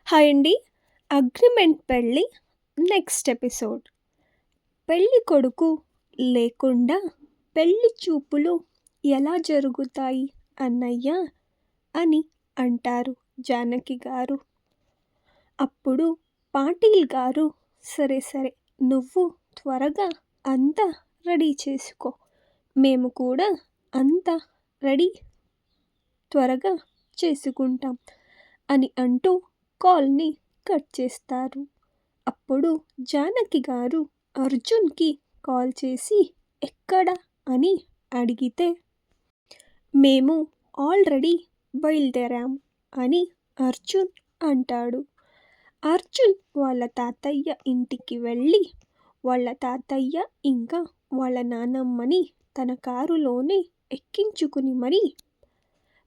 Hi అండి. Agreement పెళ్ళి next episode. పెళ్లి కొడుకు లేకుండా పెళ్లి చూపులు ఎలా జరుగుతాయి అన్నయ్య అని అంటారు జానకి గారు. అప్పుడు పాటిల్ గారు, సరే సరే, నువ్వు త్వరగా అంతా రెడీ చేసుకో, మేము కూడా అంతా రెడీ త్వరగా చేసుకుంటాం అని అంటూ కాల్ని కట్ చేస్తారు. అప్పుడు జానకి గారు అర్జున్కి కాల్ చేసి ఎక్కడ అని అడిగితే, మేము ఆల్రెడీ బయలుదేరాం అని అర్జున్ అంటాడు. అర్జున్ వాళ్ళ తాతయ్య ఇంటికి వెళ్ళి వాళ్ళ తాతయ్య ఇంకా వాళ్ళ నానమ్మని తన కారులోనే ఎక్కించుకుని మరీ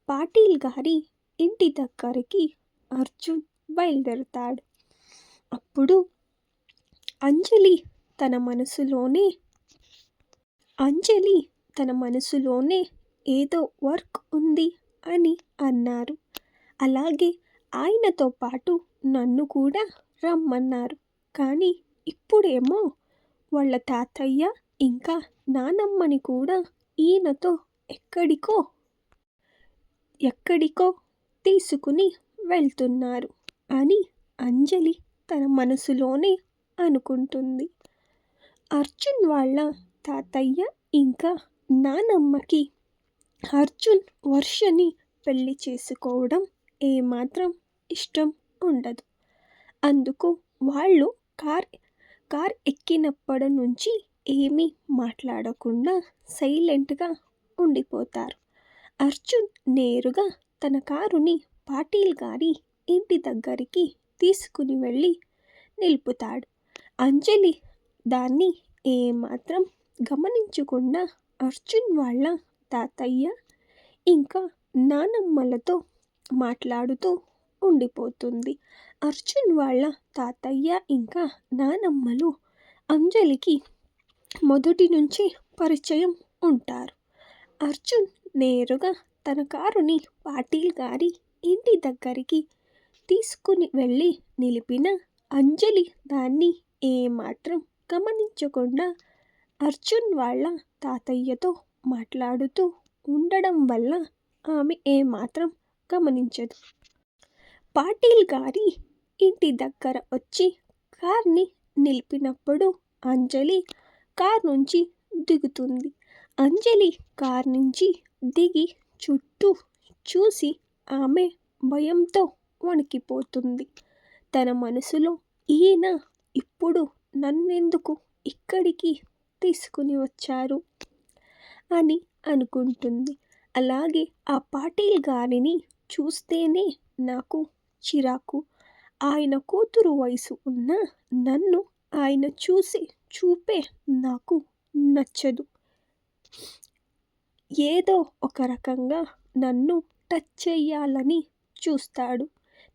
పాటిల్ గారి ఇంటి దగ్గరికి అర్జున్ బయలుదేరుతాడు. అప్పుడు అంజలి తన మనసులోనే ఏదో వర్క్ ఉంది అని అన్నారు. అలాగే ఆయనతో పాటు నన్ను కూడా రమ్మన్నారు. కానీ ఇప్పుడేమో వాళ్ళ తాతయ్య ఇంకా నానమ్మని కూడా ఈయనతో ఎక్కడికో తీసుకుని వెళ్తున్నారు అని అంజలి తన మనసులోనే అనుకుంటుంది. అర్జున్ వాళ్ళ తాతయ్య ఇంకా నానమ్మకి అర్జున్ వర్షని పెళ్లి చేసుకోవడం ఏమాత్రం ఇష్టం ఉండదు. అందుకు వాళ్ళు కార్ ఎక్కినప్పటి నుంచి ఏమీ మాట్లాడకుండా సైలెంట్గా ఉండిపోతారు. అర్జున్ నేరుగా తన కారుని పాటిల్ గారి ఇంటి దగ్గరికి తీసుకుని వెళ్ళి నిలుపుతాడు. అంజలి దాన్ని ఏమాత్రం గమనించకుండా అర్జున్ వాళ్ళ తాతయ్య ఇంకా నానమ్మలతో మాట్లాడుతూ ఉండిపోతుంది. అర్జున్ వాళ్ళ తాతయ్య ఇంకా నానమ్మలు అంజలికి మొదటి నుంచి పరిచయం ఉంటారు. అర్జున్ నేరుగా తన కారుని పాటిల్ గారి ఇంటి దగ్గరికి తీసుకుని వెళ్ళి నిలిపిన అంజలి దాన్ని ఏమాత్రం గమనించకుండా అర్జున్ వాళ్ళ తాతయ్యతో మాట్లాడుతూ ఉండడం వల్ల ఆమె ఏమాత్రం గమనించదు. పాటిల్ గారి ఇంటి దగ్గర వచ్చి కార్ని నిలిపినప్పుడు అంజలి కార్ నుంచి దిగుతుంది. అంజలి కార్ నుంచి దిగి చుట్టూ చూసి ఆమె భయంతో వణికిపోతుంది. తన మనసులో ఈయన ఇప్పుడు నన్నెందుకు ఇక్కడికి తీసుకుని వచ్చారు అని అనుకుంటుంది. అలాగే ఆ పాటిల్ గారిని చూస్తేనే నాకు చిరాకు. ఆయన కూతురు వయసు ఉన్న నన్ను ఆయన చూపే నాకు నచ్చదు. ఏదో ఒక రకంగా నన్ను టచ్ చేయాలని చూస్తాడు.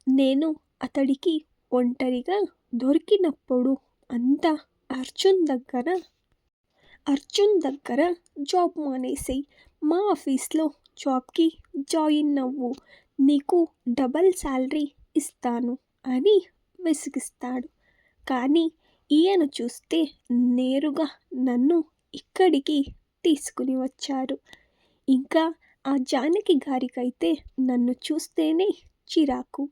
నేను అతడికి ఒంటరిగా దొరికినప్పుడు అంతా అర్జున్ దగ్గర జాబ్ మానేసేయి, మా ఆఫీస్లో జాబ్కి జాయిన్ అవ్వు, నీకు డబల్ శాలరీ ఇస్తాను అని విసిగిస్తాడు. కానీ ఈయన చూస్తే నేరుగా నన్ను ఇక్కడికి తీసుకుని వచ్చారు. ఇంకా ఆ జానకి గారికైతే నన్ను చూస్తేనే చిరాకు.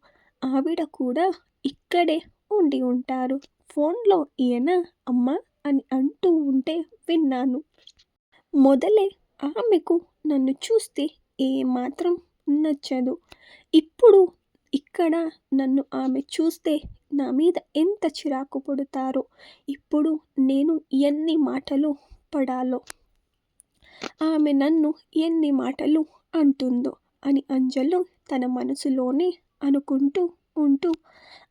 ఆవిడ కూడా ఇక్కడే ఉండి ఉంటారు. ఫోన్లో ఈయన అమ్మ అని అంటూ ఉంటే విన్నాను. మొదలే ఆమెకు నన్ను చూస్తే ఏమాత్రం నచ్చదు. ఇప్పుడు ఇక్కడ నన్ను ఆమె చూస్తే నా మీద ఎంత చిరాకు పడుతారో, ఇప్పుడు నేను ఎన్ని మాటలు పడాలో, ఆమె నన్ను ఎన్ని మాటలు అంటుందో అని అంజలి తన మనసులోనే అనుకుంటూ ఉంటూ,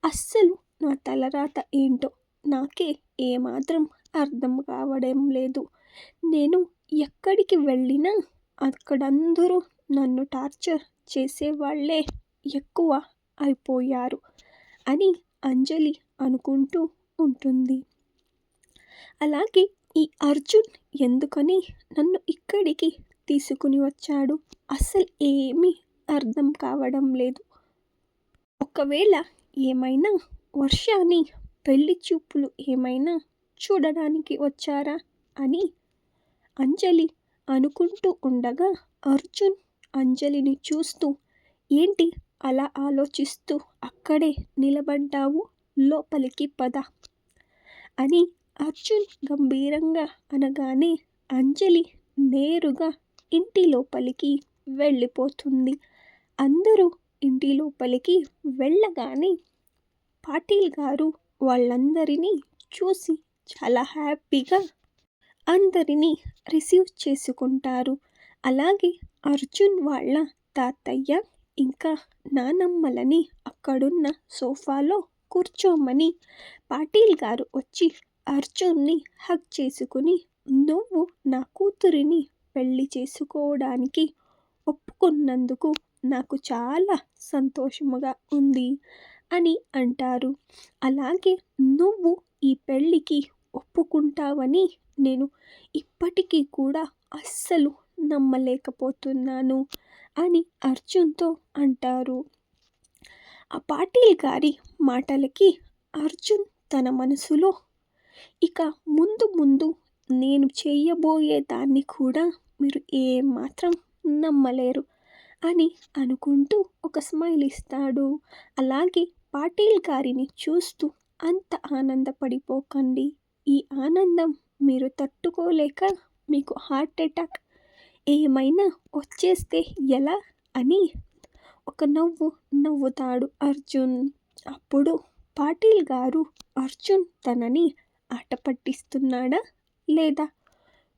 అస్సలు నా తలరాత ఏంటో నాకే ఏమాత్రం అర్థం కావడం లేదు. నేను ఎక్కడికి వెళ్ళినా అక్కడందరూ నన్ను టార్చర్ చేసేవాళ్లే ఎక్కువ అయిపోయారు అని అంజలి అనుకుంటూ ఉంటుంది. అలాగే ఈ అర్జున్ ఎందుకని నన్ను ఇక్కడికి తీసుకుని వచ్చాడు, అస్సలు ఏమీ అర్థం కావడం లేదు. ఒకవేళ ఏమైనా వర్షాని పెళ్లి చూపులు ఏమైనా చూడడానికి వచ్చారా అని అంజలి అనుకుంటూ ఉండగా అర్జున్ అంజలిని చూస్తూ, ఏంటి అలా ఆలోచిస్తూ అక్కడే నిలబడ్డావు, లోపలికి పద అని అర్జున్ గంభీరంగా అనగానే అంజలి నేరుగా ఇంటి లోపలికి వెళ్ళిపోతుంది. అందరూ ఇంటి లోపలికి వెళ్ళగానే పాటిల్ గారు వాళ్ళందరినీ చూసి చాలా హ్యాపీగా అందరినీ రిసీవ్ చేసుకుంటారు. అలాగే అర్జున్ వాళ్ళ తాతయ్య ఇంకా నానమ్మలని అక్కడున్న సోఫాలో కూర్చోమని పాటిల్ గారు వచ్చి అర్జున్ని హగ్ చేసుకుని, నువ్వు నా కూతురిని పెళ్లి చేసుకోవడానికి ఒప్పుకున్నందుకు నాకు చాలా సంతోషముగా ఉంది అని అంటారు. అలాగే నువ్వు ఈ పెళ్ళికి ఒప్పుకుంటావని నేను ఇప్పటికీ కూడా అస్సలు నమ్మలేకపోతున్నాను అని అర్జున్తో అంటారు. ఆ పాటిల్ గారి మాటలకి అర్జున్ తన మనసులో, ఇక ముందు ముందు నేను చేయబోయే దాన్ని కూడా మీరు ఏమాత్రం నమ్మలేరు అని అనుకుంటూ ఒక స్మైల్ ఇస్తాడు. అలాగే పాటిల్ గారిని చూస్తూ, అంత ఆనందపడిపోకండి, ఈ ఆనందం మీరు తట్టుకోలేక మీకు హార్ట్ అటాక్ ఏమైనా వచ్చేస్తే ఎలా అని ఒక నవ్వు నవ్వుతాడు అర్జున్. అప్పుడు పాటిల్ గారు అర్జున్ తనని ఆట పట్టిస్తున్నాడా లేదా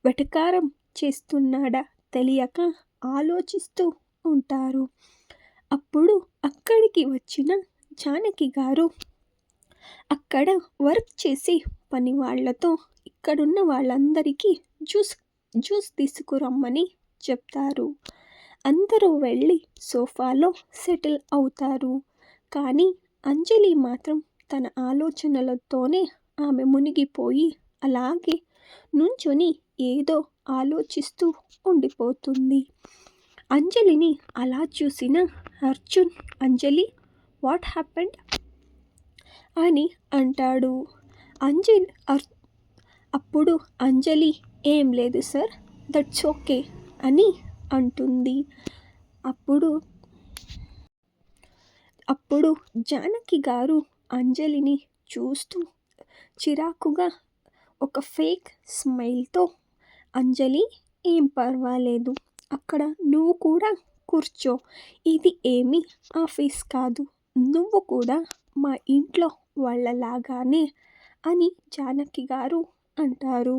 వెటకారం చేస్తున్నాడా తెలియక ఆలోచిస్తూ ఉంటారు. అప్పుడు అక్కడికి వచ్చిన జానకి గారు అక్కడ వర్క్ చేసే పని వాళ్ళతో ఇక్కడున్న వాళ్ళందరికీ జ్యూస్ తీసుకురమ్మని చెప్తారు. అందరూ వెళ్ళి సోఫాలో సెటిల్ అవుతారు. కానీ అంజలి మాత్రం తన ఆలోచనలతోనే ఆమె మునిగిపోయి అలాగే నుంచొని ఏదో ఆలోచిస్తూ ఉండిపోతుంది. అంజలిని అలా చూసిన అర్జున్, అంజలి వాట్ హ్యాపెండ్ అని అంటాడు. అప్పుడు అంజలి, ఏం లేదు సార్, దట్స్ ఓకే అని అంటుంది. అప్పుడు జానకి గారు అంజలిని చూస్తూ చిరాకుగా ఒక ఫేక్ స్మైల్తో, అంజలి ఏం పర్వాలేదు, అక్కడ నువ్వు కూడా కూర్చో, ఇది ఏమీ ఆఫీస్ కాదు, నువ్వు కూడా మా ఇంట్లో వాళ్ళలాగానే అని జానకి గారు అంటారు.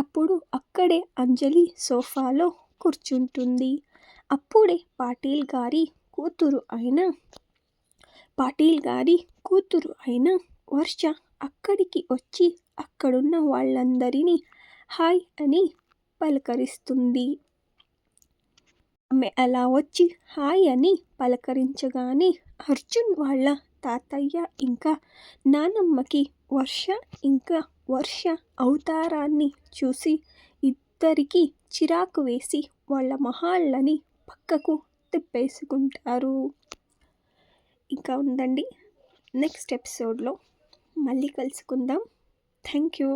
అప్పుడు అక్కడే అంజలి సోఫాలో కూర్చుంటుంది. అప్పుడే పాటిల్ గారి కూతురు అయిన వర్ష అక్కడికి వచ్చి అక్కడున్న వాళ్ళందరినీ హాయ్ అని పలకరిస్తుంది. ఆమె అలా వచ్చి హాయ్ అని పలకరించగానే అర్జున్ వాళ్ళ తాతయ్య ఇంకా నానమ్మకి వర్ష అవతారాన్ని చూసి ఇద్దరికి చిరాకు వేసి వాళ్ళ మొహాళ్ళని పక్కకు తిప్పేసుకుంటారు. ఇంకా ఉందండి, నెక్స్ట్ ఎపిసోడ్లో మళ్ళీ కలుసుకుందాం. Thank you.